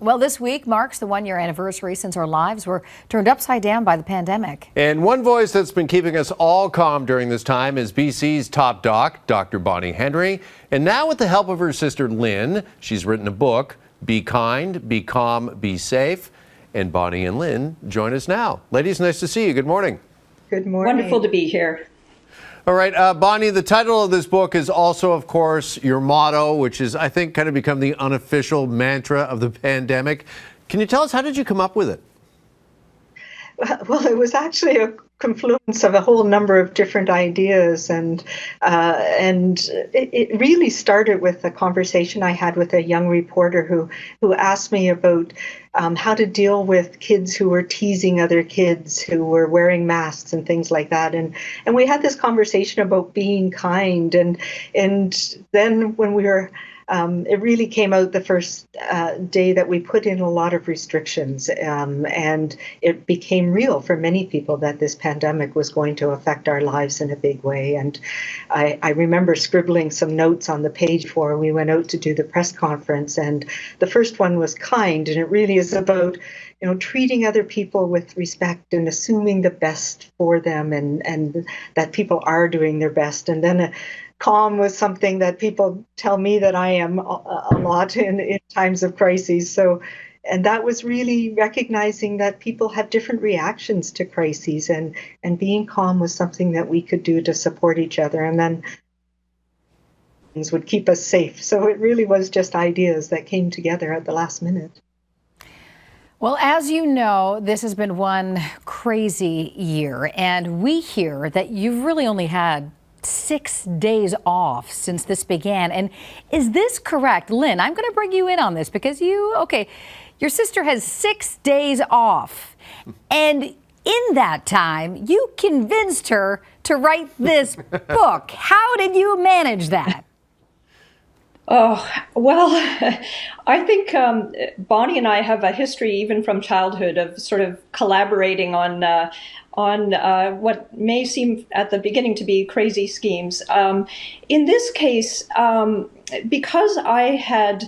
Well, this week marks the one-year anniversary since our lives were turned upside down by the pandemic. And one voice that's been keeping us all calm during this time is BC's top doc, Dr. Bonnie Henry. And now with the help of her sister Lynn, she's written a book, Be Kind, Be Calm, Be Safe. And Bonnie and Lynn join us now. Ladies, nice to see you. Good morning. Good morning. Wonderful to be here. All right, Bonnie, the title of this book is also, of course, your motto, which is, I think, kind of become the unofficial mantra of the pandemic. Can you tell us, how did you come up with it? Well, it was actually a confluence of a whole number of different ideas, and it really started with a conversation I had with a young reporter who asked me about how to deal with kids who were teasing other kids who were wearing masks and things like that, and we had this conversation about being kind, and then when we were it really came out the first day that we put in a lot of restrictions, and it became real for many people that this pandemic was going to affect our lives in a big way. And I remember scribbling some notes on the page before we went out to do the press conference, and the first one was kind, and it really is about treating other people with respect and assuming the best for them, and that people are doing their best. And then calm was something that people tell me that I am a lot in times of crises. So, and that was really recognizing that people have different reactions to crises, and being calm was something that we could do to support each other, and then things would keep us safe. So it really was just ideas that came together at the last minute. Well, as you know, this has been one crazy year, and we hear that you've really only had 6 days off since this began. And is this correct? Lynn, I'm going to bring you in on this because your sister has 6 days off. And in that time, you convinced her to write this book. How did you manage that? Oh, well, I think Bonnie and I have a history, even from childhood, of sort of collaborating on what may seem at the beginning to be crazy schemes. In this case, because I had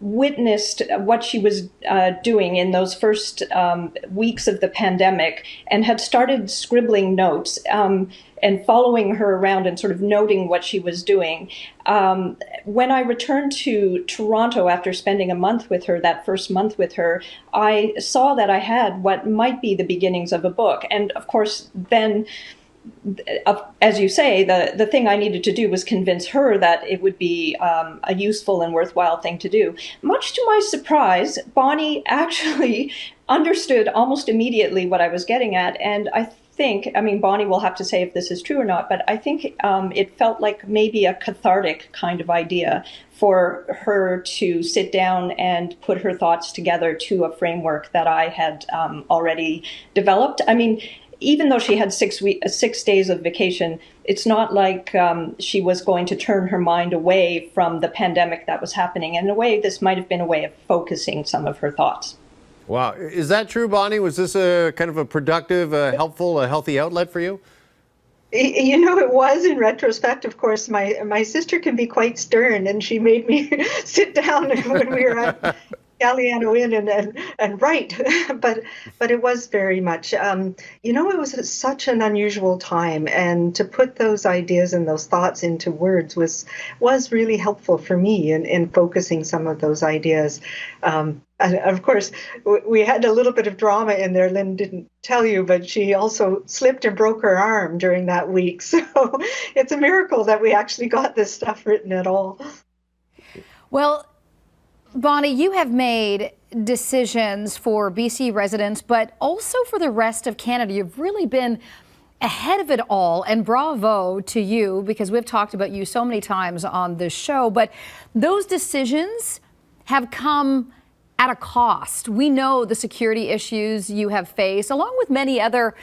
witnessed what she was doing in those first weeks of the pandemic and had started scribbling notes and following her around and sort of noting what she was doing. When I returned to Toronto after spending a month with her, that first month with her, I saw that I had what might be the beginnings of a book. And of course, then, as you say, the thing I needed to do was convince her that it would be a useful and worthwhile thing to do. Much to my surprise, Bonnie actually understood almost immediately what I was getting at, and Bonnie will have to say if this is true or not, but I think it felt like maybe a cathartic kind of idea for her to sit down and put her thoughts together to a framework that I had already developed. I mean, even though she had 6 days of vacation, it's not like she was going to turn her mind away from the pandemic that was happening. And in a way, this might have been a way of focusing some of her thoughts. Wow. Is that true, Bonnie? Was this a kind of a productive, helpful, a healthy outlet for you? It was in retrospect. Of course, my sister can be quite stern, and she made me sit down when we were at Galliano Inn and write, but it was very much, it was such an unusual time, and to put those ideas and those thoughts into words was really helpful for me in focusing some of those ideas. And of course, we had a little bit of drama in there. Lynn didn't tell you, but she also slipped and broke her arm during that week. So it's a miracle that we actually got this stuff written at all. Well, Bonnie, you have made decisions for BC residents, but also for the rest of Canada. You've really been ahead of it all, and bravo to you, because we've talked about you so many times on this show, but those decisions have come at a cost. We know the security issues you have faced, along with many other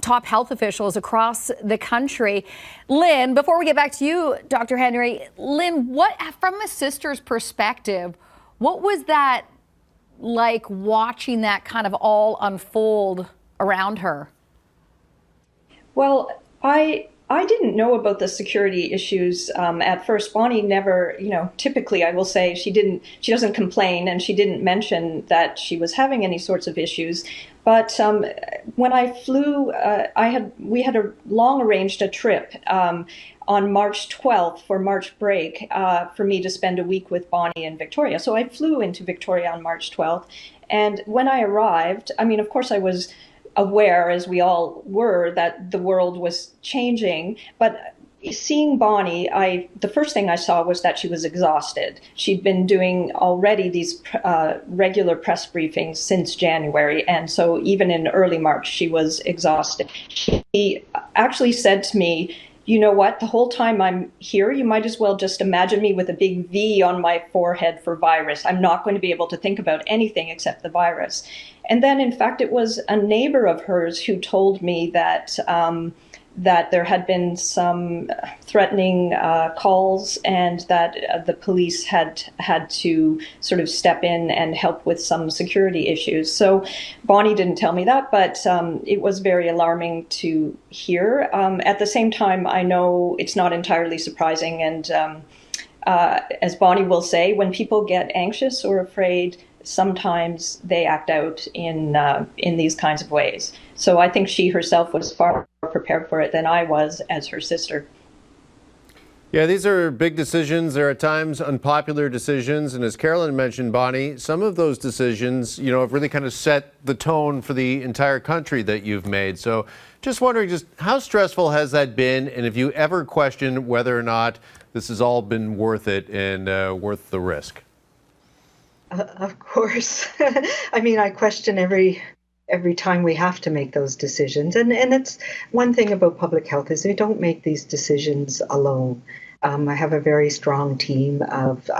top health officials across the country. Lynn, before we get back to you, Dr. Henry, Lynn, from a sister's perspective, what was that like watching that kind of all unfold around her? Well, I I didn't know about the security issues at first. Bonnie never, typically I will say she doesn't complain, and she didn't mention that she was having any sorts of issues. But when I flew, we had a long arranged a trip on March 12th for March break for me to spend a week with Bonnie in Victoria. So I flew into Victoria on March 12th. And when I arrived, I mean, of course I was aware, as we all were, that the world was changing. But seeing Bonnie, the first thing I saw was that she was exhausted. She'd been doing already these regular press briefings since January, and so even in early March, she was exhausted. She actually said to me, "You know what, the whole time I'm here, you might as well just imagine me with a big V on my forehead for virus. I'm not going to be able to think about anything except the virus." And then, in fact, it was a neighbor of hers who told me that that there had been some threatening calls, and that the police had to sort of step in and help with some security issues. So Bonnie didn't tell me that, but it was very alarming to hear. At the same time, I know it's not entirely surprising, and as Bonnie will say, when people get anxious or afraid, sometimes they act out in these kinds of ways. So I think she herself was far more prepared for it than I was as her sister. Yeah, these are big decisions. There are at times unpopular decisions. And as Carolyn mentioned, Bonnie, some of those decisions, have really kind of set the tone for the entire country that you've made. So just wondering, just how stressful has that been? And have you ever questioned whether or not this has all been worth it and worth the risk? Of course. I mean, I question every time we have to make those decisions. And it's one thing about public health is we don't make these decisions alone. I have a very strong team of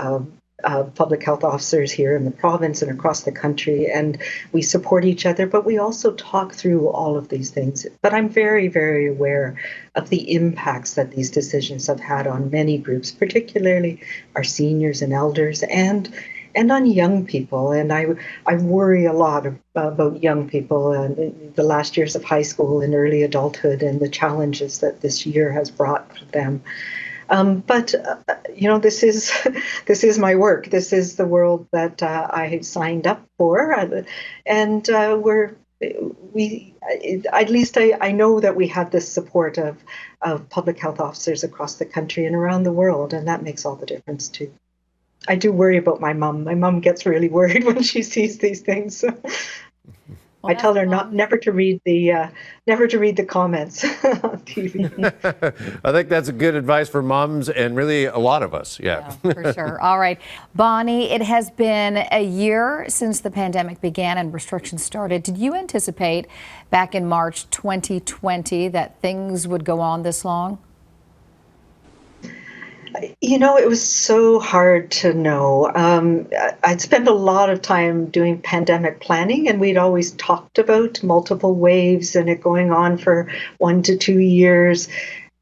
public health officers here in the province and across the country, and we support each other, but we also talk through all of these things. But I'm very, very aware of the impacts that these decisions have had on many groups, particularly our seniors and elders, and on young people. And I worry a lot about young people and the last years of high school and early adulthood and the challenges that this year has brought for them. But this is my work. This is the world that I signed up for, and at least I know that we have this support of public health officers across the country and around the world, and that makes all the difference too. I do worry about my mom. My mom gets really worried when she sees these things. Well, I tell her never to read the comments on TV. I think that's a good advice for moms and really a lot of us. Yeah, for sure. All right, Bonnie, it has been a year since the pandemic began and restrictions started. Did you anticipate back in March 2020 that things would go on this long? It was so hard to know. I'd spent a lot of time doing pandemic planning, and we'd always talked about multiple waves and it going on for 1 to 2 years.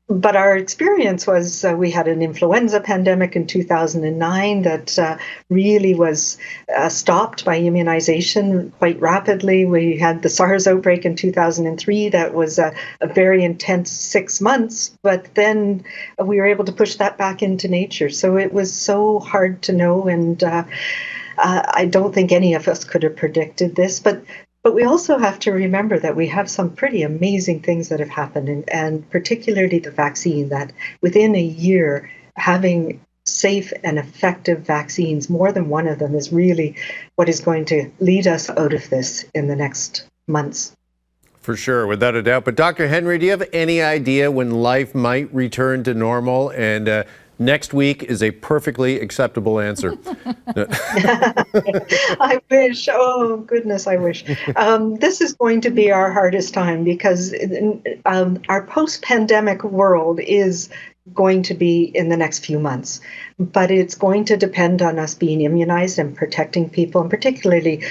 But our experience was we had an influenza pandemic in 2009 that really was stopped by immunization quite rapidly. We had the SARS outbreak in 2003 that was a very intense 6 months, but then we were able to push that back into nature. So it was so hard to know, and I don't think any of us could have predicted this. But we also have to remember that we have some pretty amazing things that have happened, and particularly the vaccine, that within a year, having safe and effective vaccines, more than one of them, is really what is going to lead us out of this in the next months. For sure, without a doubt. But Dr. Henry, do you have any idea when life might return to normal? And next week is a perfectly acceptable answer. I wish. Oh, goodness, I wish. This is going to be our hardest time because our post-pandemic world is going to be in the next few months. But it's going to depend on us being immunized and protecting people, and particularly,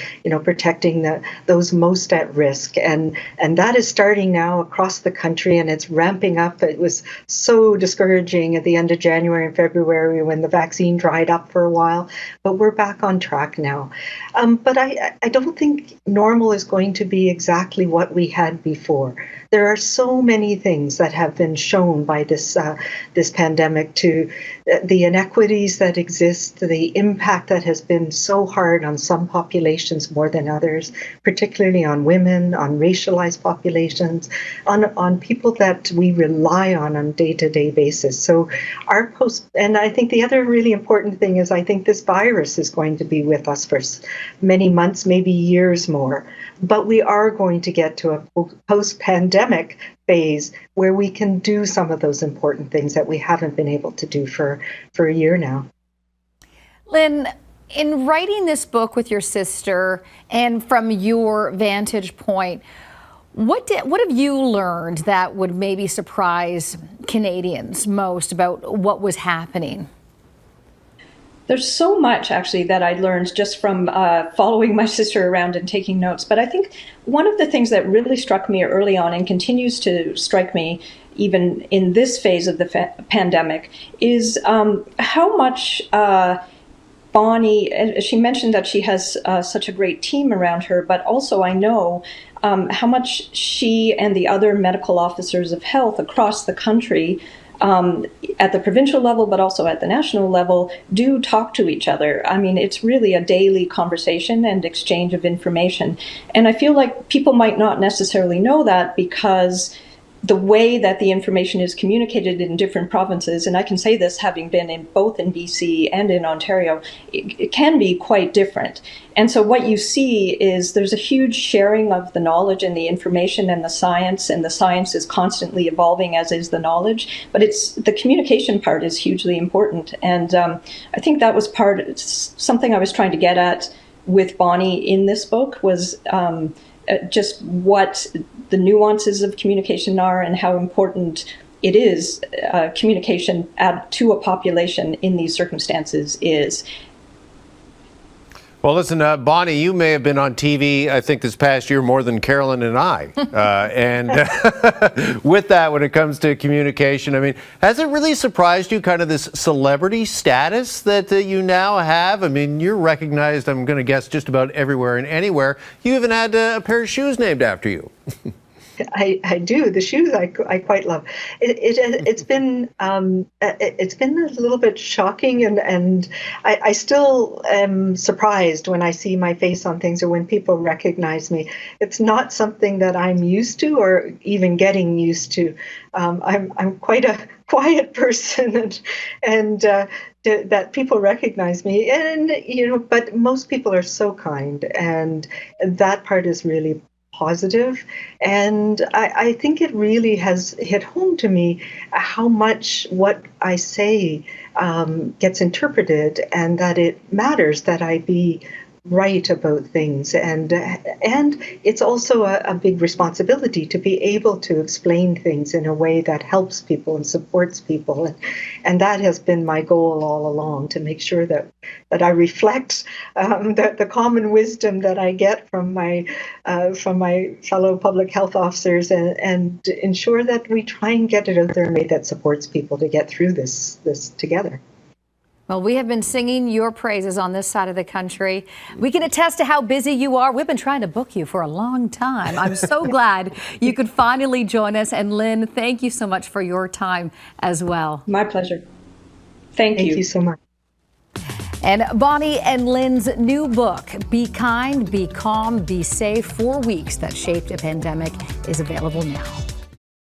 protecting those most at risk. And that is starting now across the country, and it's ramping up. It was so discouraging at the end of January and February when the vaccine dried up for a while, but we're back on track now. But I don't think normal is going to be exactly what we had before. There are so many things that have been shown by this pandemic, to the inequities that exist, the impact that has been so hard on some populations more than others, particularly on women, on racialized populations, on people that we rely on a day-to-day basis. So and I think the other really important thing is I think this virus is going to be with us for many months, maybe years more. But we are going to get to a post-pandemic phase where we can do some of those important things that we haven't been able to do for a year now. Lynn, in writing this book with your sister and from your vantage point, what have you learned that would maybe surprise Canadians most about what was happening? There's so much, actually, that I learned just from following my sister around and taking notes. But I think one of the things that really struck me early on and continues to strike me even in this phase of the pandemic is how much Bonnie, she mentioned that she has such a great team around her, but also I know how much she and the other medical officers of health across the country at the provincial level, but also at the national level, do talk to each other. I mean, it's really a daily conversation and exchange of information. And I feel like people might not necessarily know that because the way that the information is communicated in different provinces, and I can say this having been both in BC and in Ontario, it can be quite different. And so what you see is there's a huge sharing of the knowledge and the information and the science is constantly evolving, as is the knowledge. But the communication part is hugely important. And I think that was something I was trying to get at with Bonnie in this book was just what the nuances of communication are and how important it is communication to a population in these circumstances is. Well, listen, Bonnie, you may have been on TV, I think, this past year more than Carolyn and I. And with that, when it comes to communication, I mean, has it really surprised you, kind of this celebrity status that you now have? I mean, you're recognized, I'm going to guess, just about everywhere and anywhere. You even had a pair of shoes named after you. I do. The shoes I quite love. It's been a little bit shocking, and I still am surprised when I see my face on things or when people recognize me. It's not something that I'm used to or even getting used to. I'm quite a quiet person, and that people recognize me, and but most people are so kind, and that part is really positive. And I think it really has hit home to me how much what I say gets interpreted, and that it matters that I be right about things. And it's also a big responsibility to be able to explain things in a way that helps people and supports people. And that has been my goal all along, to make sure that I reflect the common wisdom that I get from my fellow public health officers, and ensure that we try and get it out there in a way that supports people to get through this together. Well, we have been singing your praises on this side of the country. We can attest to how busy you are. We've been trying to book you for a long time. I'm so glad you could finally join us. And Lynn, thank you so much for your time as well. My pleasure. Thank you. Thank you so much. And Bonnie and Lynn's new book, Be Kind, Be Calm, Be Safe, 4 Weeks that shaped a pandemic, is available now.